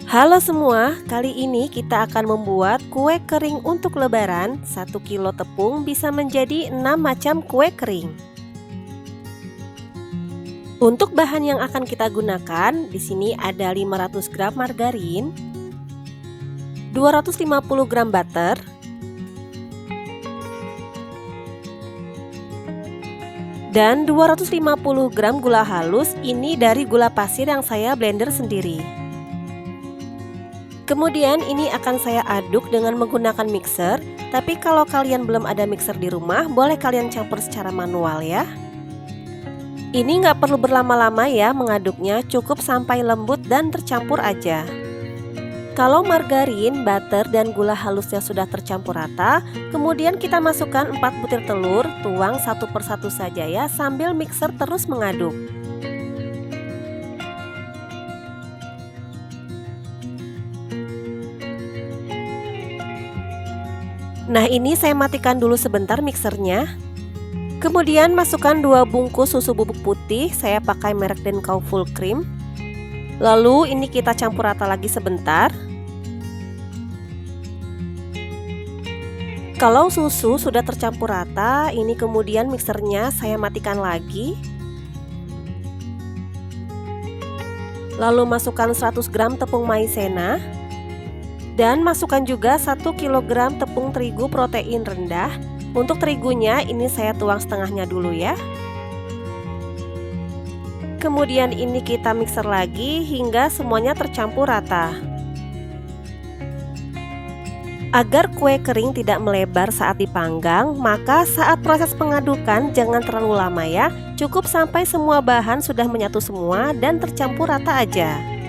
Halo semua, kali ini kita akan membuat kue kering untuk lebaran. 1 kilo tepung bisa menjadi 6 macam kue kering. Untuk bahan yang akan kita gunakan, di sini ada 500 gram margarin, 250 gram butter, dan 250 gram gula halus. Ini dari gula pasir yang saya blender sendiri. Kemudian ini akan saya aduk dengan menggunakan mixer. Tapi kalau kalian belum ada mixer di rumah, boleh kalian campur secara manual ya. Ini nggak perlu berlama-lama ya mengaduknya, cukup sampai lembut dan tercampur aja. Kalau margarin, butter, dan gula halusnya sudah tercampur rata, kemudian kita masukkan 4 butir telur, tuang satu persatu saja ya, sambil mixer terus mengaduk. Nah, ini saya matikan dulu sebentar mixernya. Kemudian masukkan 2 bungkus susu bubuk putih, saya pakai merek Denkau Full Cream. Lalu ini kita campur rata lagi sebentar. Kalau susu sudah tercampur rata, ini kemudian mixernya saya matikan lagi. Lalu masukkan 100 gram tepung maizena. Dan masukkan juga 1 kg tepung terigu protein rendah. Untuk terigunya ini saya tuang setengahnya dulu ya. Kemudian ini kita mixer lagi hingga semuanya tercampur rata. Agar kue kering tidak melebar saat dipanggang, maka saat proses pengadukan jangan terlalu lama ya. Cukup sampai semua bahan sudah menyatu semua dan tercampur rata aja.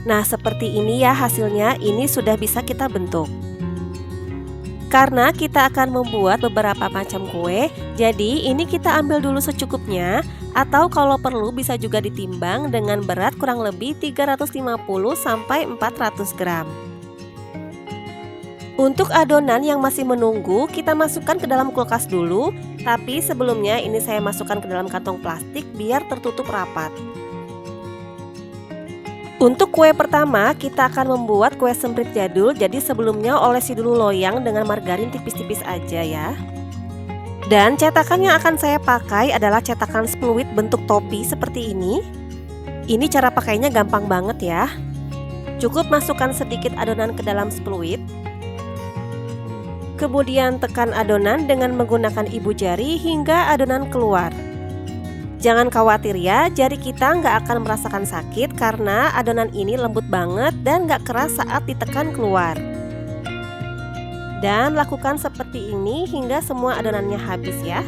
Nah, seperti ini ya hasilnya, ini sudah bisa kita bentuk. Karena kita akan membuat beberapa macam kue, jadi ini kita ambil dulu secukupnya, atau kalau perlu bisa juga ditimbang dengan berat kurang lebih 350 sampai 400 gram. Untuk adonan yang masih menunggu, kita masukkan ke dalam kulkas dulu, tapi sebelumnya ini saya masukkan ke dalam kantong plastik biar tertutup rapat. Untuk kue pertama, kita akan membuat kue semprit jadul. Jadi sebelumnya olesi dulu loyang dengan margarin tipis-tipis aja ya. Dan cetakan yang akan saya pakai adalah cetakan spluit bentuk topi seperti ini. Ini cara pakainya gampang banget ya. Cukup masukkan sedikit adonan ke dalam spluit. Kemudian tekan adonan dengan menggunakan ibu jari hingga adonan keluar. Jangan khawatir ya, jari kita nggak akan merasakan sakit karena adonan ini lembut banget dan nggak keras saat ditekan keluar. Dan lakukan seperti ini hingga semua adonannya habis ya.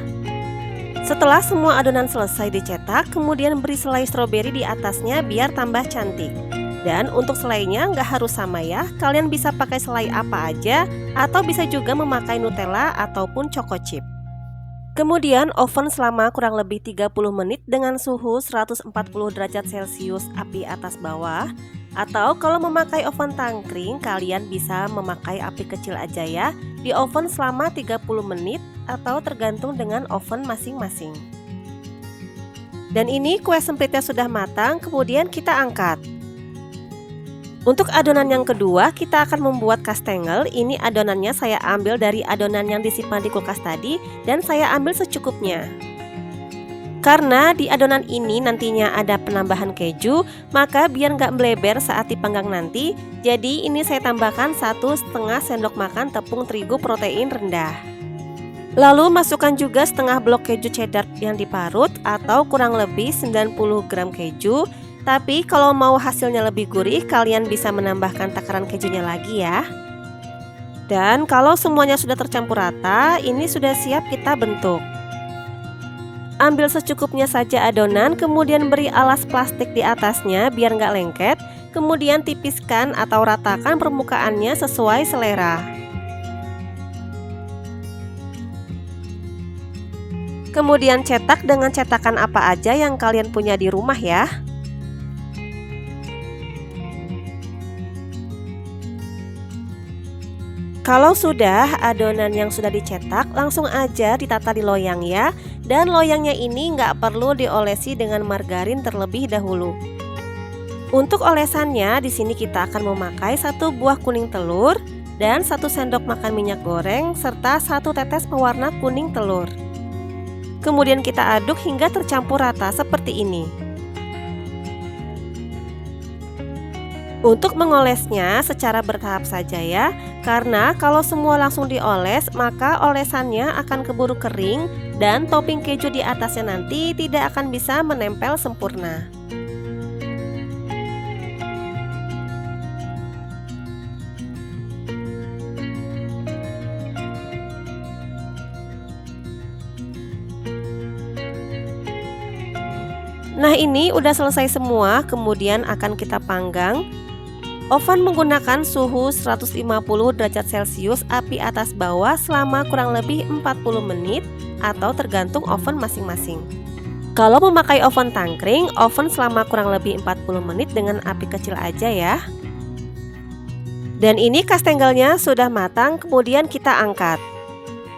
Setelah semua adonan selesai dicetak, kemudian beri selai stroberi di atasnya biar tambah cantik. Dan untuk selainya nggak harus sama ya, kalian bisa pakai selai apa aja atau bisa juga memakai Nutella ataupun choco chip. Kemudian oven selama kurang lebih 30 menit dengan suhu 140 derajat Celcius api atas bawah. Atau kalau memakai oven tangkring, kalian bisa memakai api kecil aja ya. Di oven selama 30 menit atau tergantung dengan oven masing-masing. Dan ini kue sempritnya sudah matang, kemudian kita angkat. Untuk adonan yang kedua, kita akan membuat kastengel. Ini adonannya saya ambil dari adonan yang disimpan di kulkas tadi dan saya ambil secukupnya. Karena di adonan ini nantinya ada penambahan keju, maka biar nggak melebar saat dipanggang nanti, jadi ini saya tambahkan 1,5 sendok makan tepung terigu protein rendah. Lalu masukkan juga setengah blok keju cheddar yang diparut atau kurang lebih 90 gram keju. Tapi kalau mau hasilnya lebih gurih, kalian bisa menambahkan takaran kejunya lagi ya. Dan kalau semuanya sudah tercampur rata, ini sudah siap kita bentuk. Ambil secukupnya saja adonan, kemudian beri alas plastik di atasnya biar nggak lengket. Kemudian tipiskan atau ratakan permukaannya sesuai selera. Kemudian cetak dengan cetakan apa aja yang kalian punya di rumah ya. Kalau sudah adonan yang sudah dicetak, langsung aja ditata di loyang ya. Dan loyangnya ini nggak perlu diolesi dengan margarin terlebih dahulu. Untuk olesannya, di sini kita akan memakai 1 buah kuning telur dan 1 sendok makan minyak goreng serta 1 tetes pewarna kuning telur. Kemudian kita aduk hingga tercampur rata seperti ini. Untuk mengolesnya secara bertahap saja ya, karena kalau semua langsung dioles maka olesannya akan keburu kering dan topping keju di atasnya nanti tidak akan bisa menempel sempurna. Nah ini udah selesai semua, kemudian akan kita panggang. Oven menggunakan suhu 150 derajat Celcius api atas bawah selama kurang lebih 40 menit atau tergantung oven masing-masing. Kalau memakai oven tangkring, oven selama kurang lebih 40 menit dengan api kecil aja ya. Dan ini kastengelnya sudah matang, kemudian kita angkat.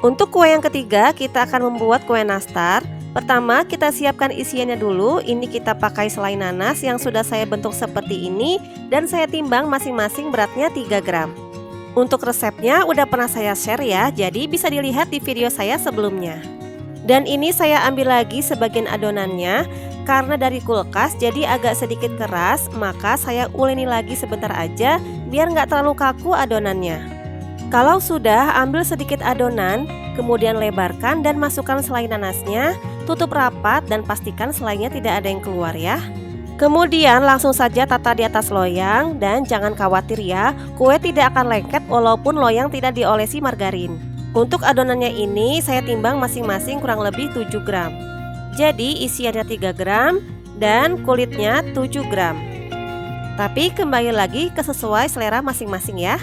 Untuk kue yang ketiga, kita akan membuat kue nastar. Pertama kita siapkan isiannya dulu. Ini kita pakai selai nanas yang sudah saya bentuk seperti ini dan saya timbang masing-masing beratnya 3 gram. Untuk resepnya udah pernah saya share ya, jadi bisa dilihat di video saya sebelumnya. Dan ini saya ambil lagi sebagian adonannya. Karena dari kulkas jadi agak sedikit keras, maka saya uleni lagi sebentar aja biar nggak terlalu kaku adonannya. Kalau sudah, ambil sedikit adonan, kemudian lebarkan dan masukkan selai nanasnya. Tutup rapat dan pastikan selainya tidak ada yang keluar ya. Kemudian langsung saja tata di atas loyang dan jangan khawatir ya, kue tidak akan lengket walaupun loyang tidak diolesi margarin. Untuk adonannya ini saya timbang masing-masing kurang lebih 7 gram. Jadi isiannya 3 gram dan kulitnya 7 gram. Tapi kembali lagi ke sesuai selera masing-masing ya.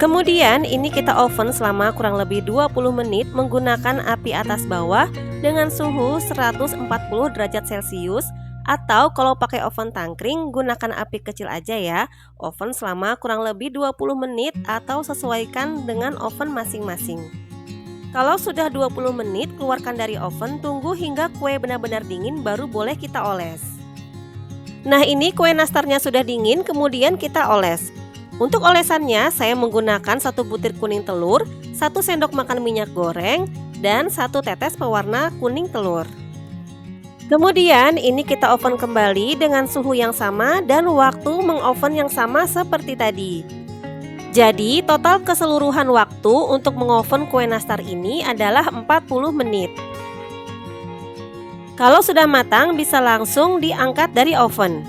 Kemudian ini kita oven selama kurang lebih 20 menit menggunakan api atas bawah dengan suhu 140 derajat Celcius, atau kalau pakai oven tangkring gunakan api kecil aja ya. Oven selama kurang lebih 20 menit atau sesuaikan dengan oven masing-masing. Kalau sudah 20 menit keluarkan dari oven, tunggu hingga kue benar-benar dingin baru boleh kita oles. Nah ini kue nastarnya sudah dingin, kemudian kita oles. Untuk olesannya saya menggunakan 1 butir kuning telur, 1 sendok makan minyak goreng, dan 1 tetes pewarna kuning telur. Kemudian ini kita oven kembali dengan suhu yang sama dan waktu mengoven yang sama seperti tadi. Jadi total keseluruhan waktu untuk mengoven kue nastar ini adalah 40 menit. Kalau sudah matang bisa langsung diangkat dari oven.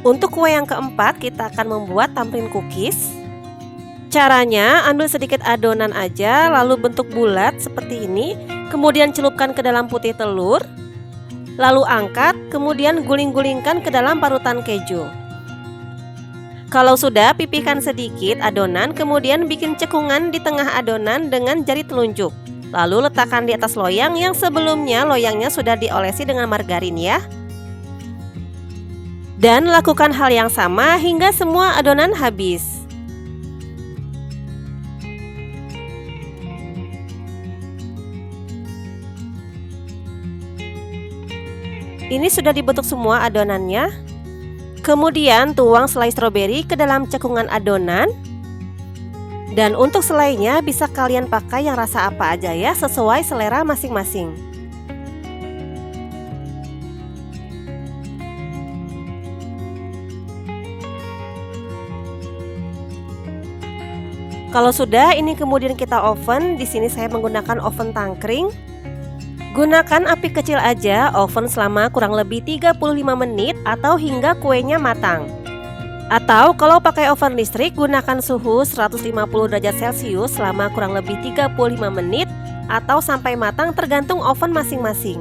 Untuk kue yang keempat kita akan membuat tamrin cookies. Caranya ambil sedikit adonan aja lalu bentuk bulat seperti ini, kemudian celupkan ke dalam putih telur, lalu angkat, kemudian guling-gulingkan ke dalam parutan keju. Kalau sudah, pipihkan sedikit adonan, kemudian bikin cekungan di tengah adonan dengan jari telunjuk. Lalu letakkan di atas loyang yang sebelumnya loyangnya sudah diolesi dengan margarin ya. Dan lakukan hal yang sama hingga semua adonan habis. Ini sudah dibentuk semua adonannya. Kemudian tuang selai stroberi ke dalam cekungan adonan. Dan untuk selainya bisa kalian pakai yang rasa apa aja ya, sesuai selera masing-masing. Kalau sudah, ini kemudian kita oven. Di sini saya menggunakan oven tangkring. Gunakan api kecil aja, oven selama kurang lebih 35 menit atau hingga kuenya matang. Atau kalau pakai oven listrik, gunakan suhu 150 derajat Celcius selama kurang lebih 35 menit atau sampai matang tergantung oven masing-masing.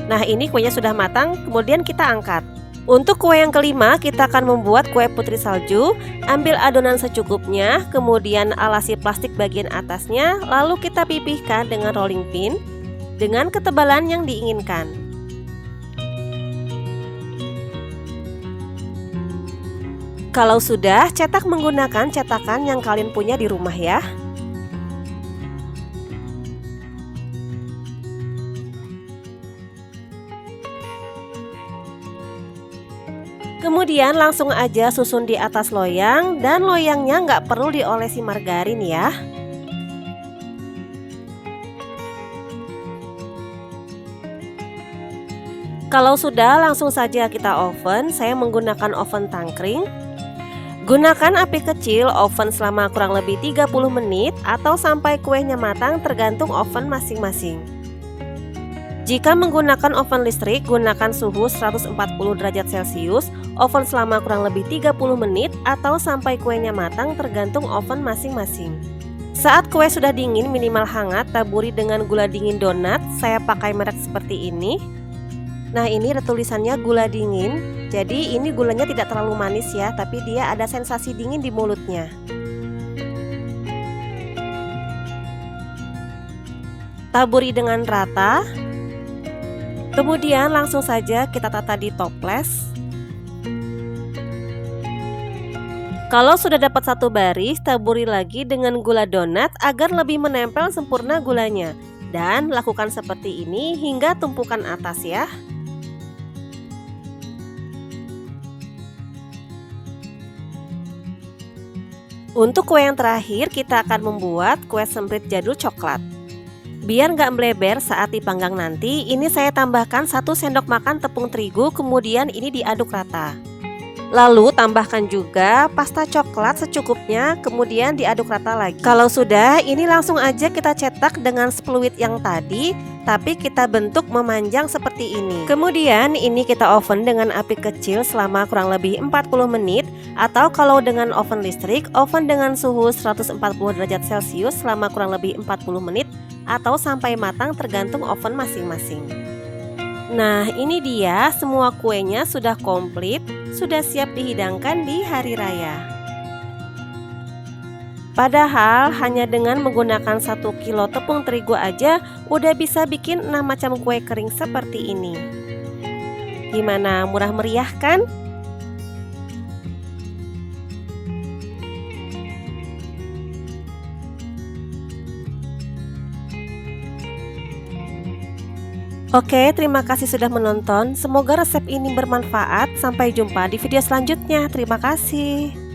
Nah ini kuenya sudah matang, kemudian kita angkat. Untuk kue yang kelima kita akan membuat kue putri salju. Ambil adonan secukupnya, kemudian alasi plastik bagian atasnya, lalu kita pipihkan dengan rolling pin. dengan ketebalan yang diinginkan. Kalau sudah, cetak menggunakan cetakan yang kalian punya di rumah ya. Kemudian langsung aja susun di atas loyang, dan loyangnya nggak perlu diolesi margarin ya. Kalau sudah, langsung saja kita oven. Saya menggunakan oven tangkring. Gunakan api kecil, oven selama kurang lebih 30 menit atau sampai kuenya matang, tergantung oven masing-masing. Jika menggunakan oven listrik, gunakan suhu 140 derajat Celcius, oven selama kurang lebih 30 menit atau sampai kuenya matang, tergantung oven masing-masing. Saat kue sudah dingin minimal hangat, taburi dengan gula dingin donat. Saya pakai merek seperti ini. Nah, ini ada tulisannya gula dingin. Jadi ini gulanya tidak terlalu manis ya, tapi dia ada sensasi dingin di mulutnya. Taburi dengan rata. Kemudian langsung saja kita tata di toples. Kalau sudah dapat satu baris, taburi lagi dengan gula donat agar lebih menempel sempurna gulanya. Dan lakukan seperti ini hingga tumpukan atas ya. Untuk kue yang terakhir, kita akan membuat kue semprit jadul coklat. Biar nggak meleber saat dipanggang nanti, ini saya tambahkan 1 sendok makan tepung terigu, kemudian ini diaduk rata. Lalu tambahkan juga pasta coklat secukupnya, kemudian diaduk rata lagi. Kalau sudah, ini langsung aja kita cetak dengan spluit yang tadi, tapi kita bentuk memanjang seperti ini. Kemudian ini kita oven dengan api kecil selama kurang lebih 40 menit, atau kalau dengan oven listrik, oven dengan suhu 140 derajat Celcius selama kurang lebih 40 menit atau sampai matang, tergantung oven masing-masing. Nah, ini dia, semua kuenya sudah komplit, sudah siap dihidangkan di hari raya. Padahal hanya dengan menggunakan 1 kilo tepung terigu aja udah bisa bikin 6 macam kue kering seperti ini. Gimana, murah meriah kan? Oke, terima kasih sudah menonton. Semoga resep ini bermanfaat. Sampai jumpa di video selanjutnya. Terima kasih.